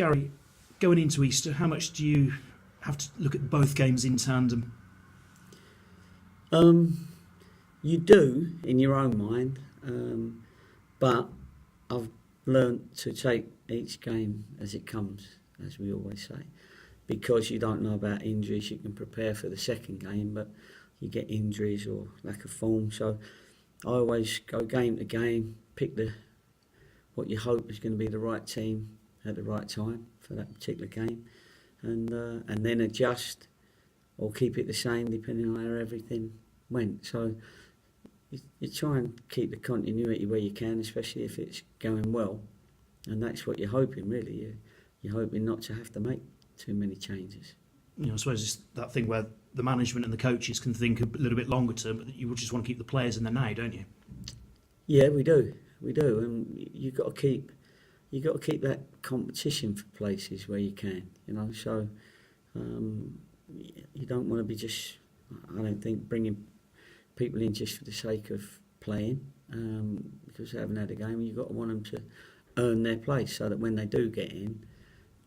Gary, going into Easter, how much do you have to look at both games in tandem? You do in your own mind, but I've learnt to take each game as it comes, as we always say, because you don't know about injuries. You can prepare for the second game, but you get injuries or lack of form. So I always go game to game, pick what you hope is going to be the right team at the right time for that particular game, and then adjust or keep it the same depending on how everything went. So you try and keep the continuity where you can, especially if it's going well, and that's what you're hoping really. You're hoping not to have to make too many changes. I suppose it's that thing where the management and the coaches can think a little bit longer term, but you just want to keep the players in there now, don't you? Yeah, we do, and you've got to keep that competition for places where you can, So you don't want to be just, I don't think, bringing people in just for the sake of playing, because they haven't had a game. You've got to want them to earn their place, so that when they do get in,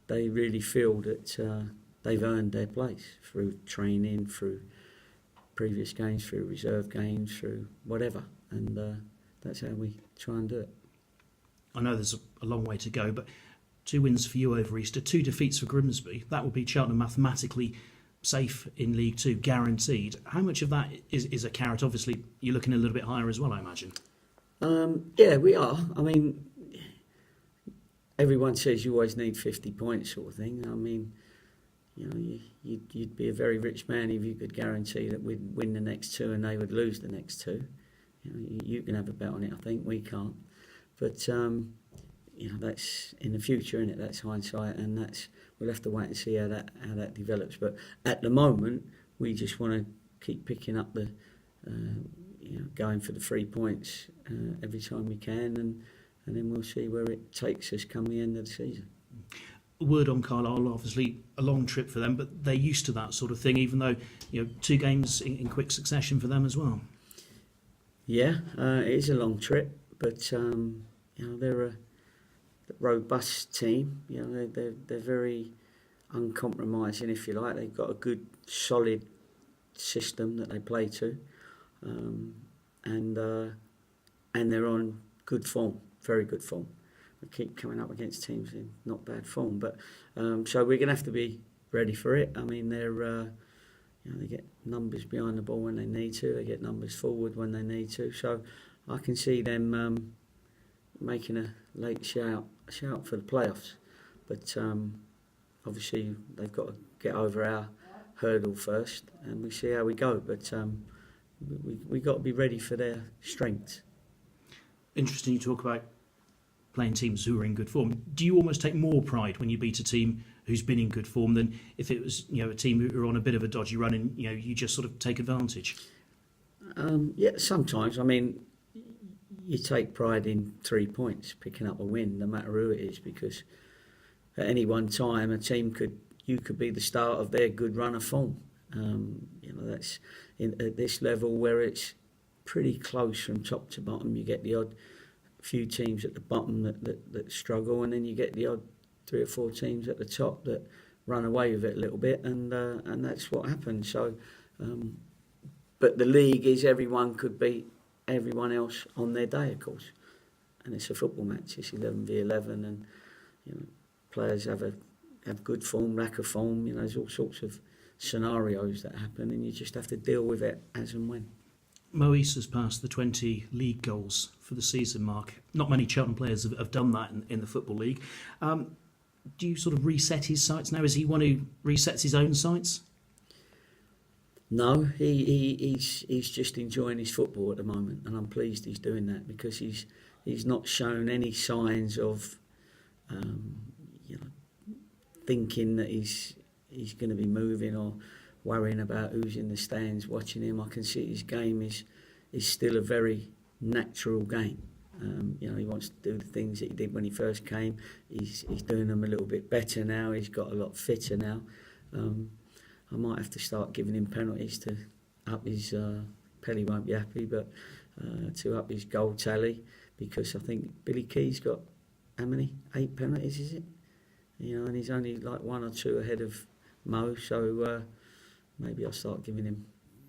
they really feel that they've earned their place through training, through previous games, through reserve games, through whatever, and that's how we try and do it. I know there's a long way to go, but 2 wins for you over Easter, 2 defeats for Grimsby. That would be Cheltenham mathematically safe in League Two, guaranteed. How much of that is a carrot? Obviously, you're looking a little bit higher as well, I imagine. Yeah, we are. I mean, everyone says you always need 50 points sort of thing. I mean, you'd be a very rich man if you could guarantee that we'd win the next 2 and they would lose the next 2. You can have a bet on it, I think. We can't. But, that's in the future, isn't it? That's hindsight, and we'll have to wait and see how that develops. But at the moment, we just want to keep picking up going for the 3 points every time we can, and then we'll see where it takes us come the end of the season. A word on Carlisle, obviously a long trip for them, but they're used to that sort of thing, even though 2 games in quick succession for them as well. Yeah, it is a long trip, but they're a robust team. They're very uncompromising, if you like. They've got a good, solid system that they play to, and they're on good form, very good form. We keep coming up against teams in not bad form, but so we're going to have to be ready for it. I mean, they get numbers behind the ball when they need to. They get numbers forward when they need to. So I can see them making a late shout for the playoffs. But obviously they've got to get over our hurdle first, and we see how we go. But we got to be ready for their strengths. Interesting you talk about playing teams who are in good form. Do you almost take more pride when you beat a team who's been in good form than if it was a team who are on a bit of a dodgy run and you just sort of take advantage? Yeah, sometimes. I mean, you take pride in 3 points, picking up a win, no matter who it is, because at any one time you could be the start of their good run of form. That's at this level where it's pretty close from top to bottom. You get the odd few teams at the bottom that struggle, and then you get the odd 3 or 4 teams at the top that run away with it a little bit, and that's what happens. So, but the league is everyone could beat everyone else on their day, of course, and it's a football match. It's 11v11, and players have good form, lack of form. There's all sorts of scenarios that happen, and you just have to deal with it as and when. Moise has passed the 20 league goals for the season mark. Not many Cheltenham players have done that in the Football League. Do you sort of reset his sights now? Is he one who resets his own sights? No, he's just enjoying his football at the moment, and I'm pleased he's doing that, because he's not shown any signs of thinking that he's going to be moving or worrying about who's in the stands watching him. I can see his game is still a very natural game. He wants to do the things that he did when he first came. He's doing them a little bit better now. He's got a lot fitter now. I might have to start giving him penalties to up his... Pelly won't be happy, but to up his goal tally, because I think Billy Key's got, how many? 8 penalties, is it? and he's only like 1 or 2 ahead of Mo, so maybe I'll start giving him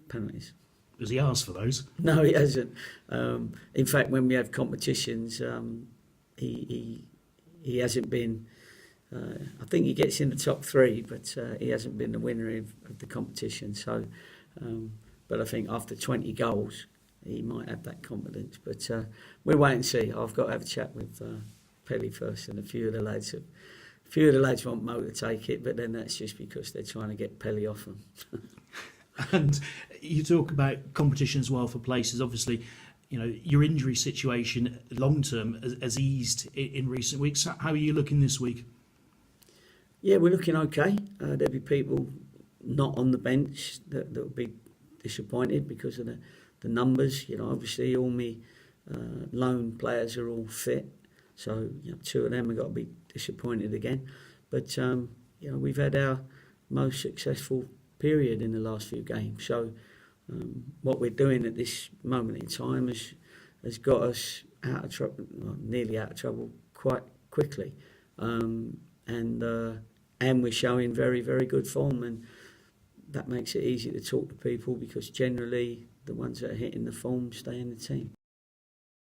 penalties. Does he ask for those? No, he hasn't. In fact, when we have competitions, he hasn't been. I think he gets in the top 3, but he hasn't been the winner of the competition. So, but I think after 20 goals, he might have that confidence. But we'll wait and see. I've got to have a chat with Pelly first, and a few of the lads want Mo to take it, but then that's just because they're trying to get Pelly off them. And you talk about competition as well for places. Obviously, your injury situation long term has eased in recent weeks. How are you looking this week? Yeah, we're looking okay. There'll be people not on the bench that will be disappointed because of the numbers. Obviously all my loan players are all fit, so 2 of them have got to be disappointed again. But we've had our most successful period in the last few games. So what we're doing at this moment in time has got us out of trouble, well, nearly out of trouble quite quickly. And we're showing very, very good form, and that makes it easy to talk to people because generally the ones that are hitting the form stay in the team.